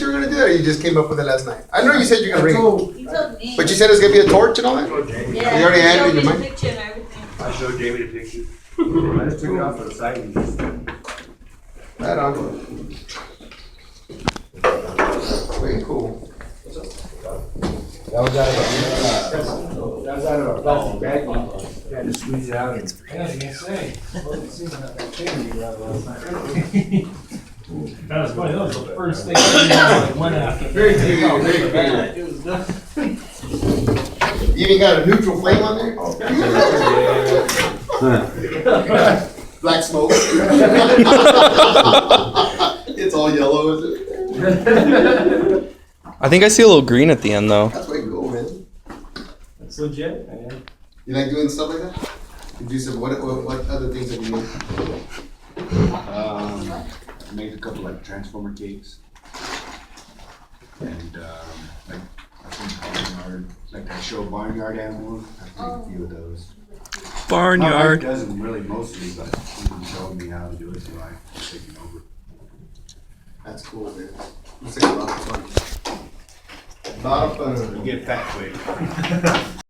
you were gonna do that, or you just came up with it last night? I know you said you're gonna bring it, He told me. but you said it's gonna be a torch and all that. Yeah, You already he had it in showed me your the mind? picture and everything. I showed Jamie the picture. I just took it off to the side and just. Right on. Very cool. That was out of a plastic bag. You had to squeeze it out. Yeah, I was gonna say. Wasn't seeing that thing you grabbed last night. That was funny. That was the first thing I went after. Very good. Very good. It was done. You even got a neutral flame on there? Black smoke. It's all yellow, is it? I think I see a little green at the end though. That's way cool, man. That's legit, man. You like doing stuff like that? You do some, what other things have you made? I made a couple like transformer cakes. And like I think barnyard, like I show barnyard animals. I made a few of those. My Barnyard. wife doesn't really mostly, but she showed me how to do it, so I'm taking over. That's cool, man. Looks like a lot of fun. A lot of fun. You get fat quick.